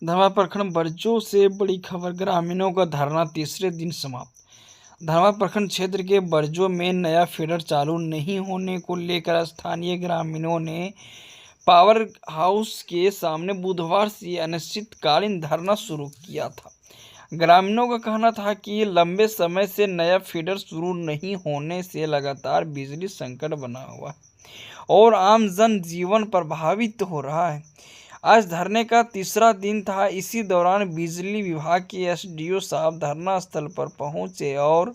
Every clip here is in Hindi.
धरवा प्रखंड बर्जों से बड़ी खबर। ग्रामीणों का धरना तीसरे दिन समाप्त। धरवा प्रखंड क्षेत्र के बर्जों में नया फीडर चालू नहीं होने को लेकर स्थानीय ग्रामीणों ने पावर हाउस के सामने बुधवार से अनिश्चितकालीन धरना शुरू किया था। ग्रामीणों का कहना था कि लंबे समय से नया फीडर शुरू नहीं होने से लगातार बिजली संकट बना हुआ है और आम जन जीवन प्रभावित हो रहा है। आज धरने का तीसरा दिन था। इसी दौरान बिजली विभाग के एसडीओ साहब धरना स्थल पर पहुंचे और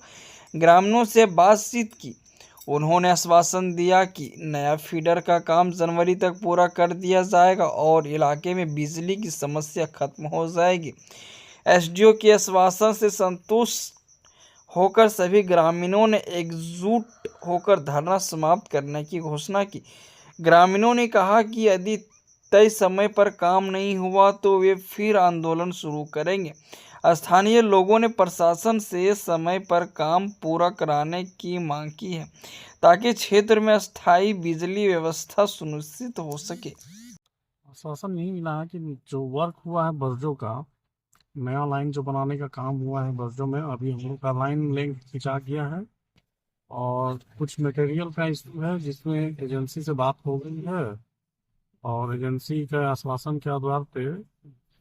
ग्रामीणों से बातचीत की। उन्होंने आश्वासन दिया कि नया फीडर का काम जनवरी तक पूरा कर दिया जाएगा और इलाके में बिजली की समस्या खत्म हो जाएगी। एसडीओ के आश्वासन से संतुष्ट होकर सभी ग्रामीणों ने एकजुट होकर धरना समाप्त करने की घोषणा की। ग्रामीणों ने कहा कि यदि तय समय पर काम नहीं हुआ तो वे फिर आंदोलन शुरू करेंगे। स्थानीय लोगों ने प्रशासन से समय पर काम पूरा कराने की मांग की है ताकि क्षेत्र में अस्थायी बिजली व्यवस्था सुनिश्चित हो सके। आश्वासन नहीं मिला है कि जो वर्क हुआ है बर्जों का, नया लाइन जो बनाने का काम हुआ है बर्जों में, अभी हम लोग का लाइन लेंथ खिंचा गया है और कुछ मटेरियल का इशू है जिसमें एजेंसी से बात हो गई है और एजेंसी के आश्वासन के आधार पे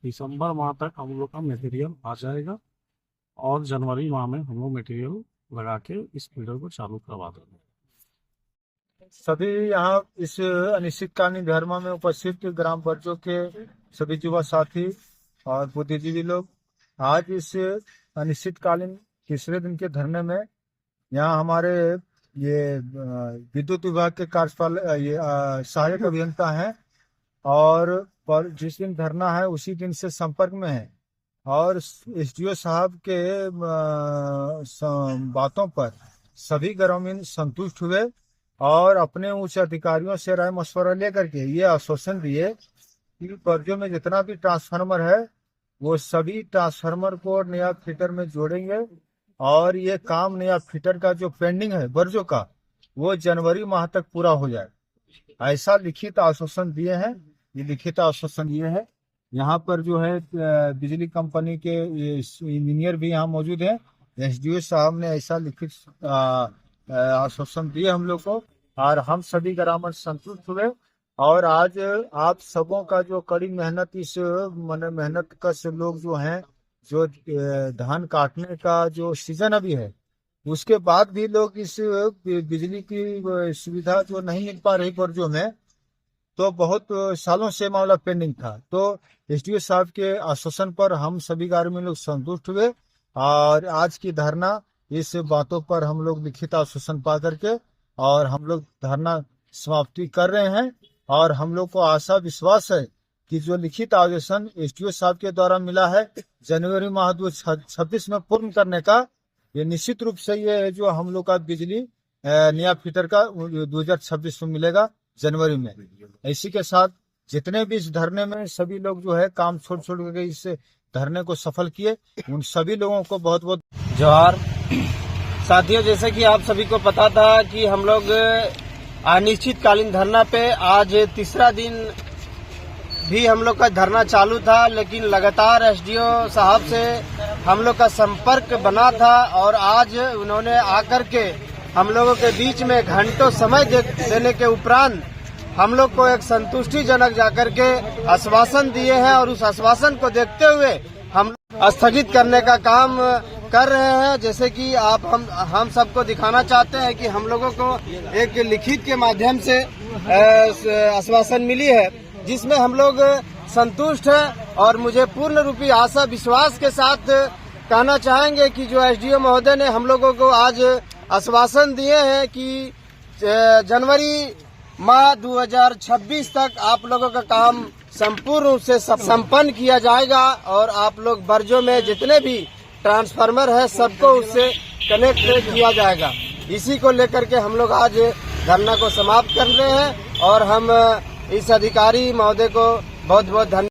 दिसंबर माह तक हम लोग का मटेरियल आ जाएगा और जनवरी माह में हम लोग मटेरियल लगा के इस फीडर को चालू करवा देंगे। सभी यहाँ इस अनिश्चितकालीन धरना में उपस्थित ग्राम बर्जों के सभी युवा साथी और बुद्धिजीवी लोग आज इस अनिश्चितकालीन तीसरे दिन के धरने में यहाँ हमारे ये विद्युत विभाग के कार्यपालक सहायक अभियंता हैं और पर जिस दिन धरना है उसी दिन से संपर्क में है और एसडीओ साहब के बातों पर सभी ग्रामीण संतुष्ट हुए और अपने उच्च अधिकारियों से राय मशवरा लेकर के ये आश्वासन दिए कि बर्जों में जितना भी ट्रांसफार्मर है वो सभी ट्रांसफार्मर को नया फीडर में जोड़ेंगे और ये काम नया फीडर का जो पेंडिंग है बर्जों का वो जनवरी माह तक पूरा हो जाए, ऐसा लिखित आश्वासन दिए हैं। ये लिखित आश्वासन ये है। यहाँ पर जो है बिजली कंपनी के इंजीनियर भी यहाँ मौजूद हैं। एसडीओ साहब ने ऐसा लिखित आश्वासन दिए हम लोग को और हम सभी ग्रामीण संतुष्ट हुए और आज आप सबों का जो कड़ी मेहनत इस मेहनत कश लोग जो हैं जो धान काटने का जो सीजन अभी है उसके बाद भी लोग इस बिजली की सुविधा जो नहीं मिल पा रही बर्जों में, तो बहुत सालों से मामला पेंडिंग था। तो एसडीओ साहब के आश्वासन पर हम सभी ग्रामीण लोग संतुष्ट हुए और आज की धरना इस बातों पर हम लोग लिखित आश्वासन पा करके और हम लोग धरना समाप्ति कर रहे हैं और हम लोग को आशा विश्वास है कि जो लिखित आश्वासन एसडीओ साहब के द्वारा मिला है जनवरी माह 2026 में पूर्ण करने का, ये निश्चित रूप से ये जो हम लोग का बिजली नया फीडर का 2026 में मिलेगा जनवरी में। इसी के साथ जितने भी इस धरने में सभी लोग जो है काम छोड़ के इस धरने को सफल किए, उन सभी लोगों को बहुत बहुत जोहार। साथियों, जैसे कि आप सभी को पता था कि हम लोग अनिश्चितकालीन धरना पे आज तीसरा दिन भी हम लोग का धरना चालू था, लेकिन लगातार एसडीओ साहब से हम लोग का संपर्क बना था और आज उन्होंने आकर के हम लोगों के बीच में घंटों समय देने के उपरांत हम लोग को एक संतुष्टिजनक जाकर के आश्वासन दिए हैं और उस आश्वासन को देखते हुए हम स्थगित करने का काम कर रहे हैं। जैसे कि आप हम सबको दिखाना चाहते हैं कि हम लोगों को एक लिखित के माध्यम से आश्वासन मिली है जिसमें हम लोग संतुष्ट हैं और मुझे पूर्ण रूपी आशा विश्वास के साथ कहना चाहेंगे कि जो एसडीओ महोदय ने हम लोगों को आज आश्वासन दिए हैं कि जनवरी माह 2026 तक आप लोगों का काम संपूर्ण रूप से संपन्न किया जाएगा और आप लोग बर्जों में जितने भी ट्रांसफार्मर है सबको उससे कनेक्ट किया जाएगा। इसी को लेकर के हम लोग आज धरना को समाप्त कर रहे हैं और हम इस अधिकारी महोदय को बहुत बहुत धन्यवाद।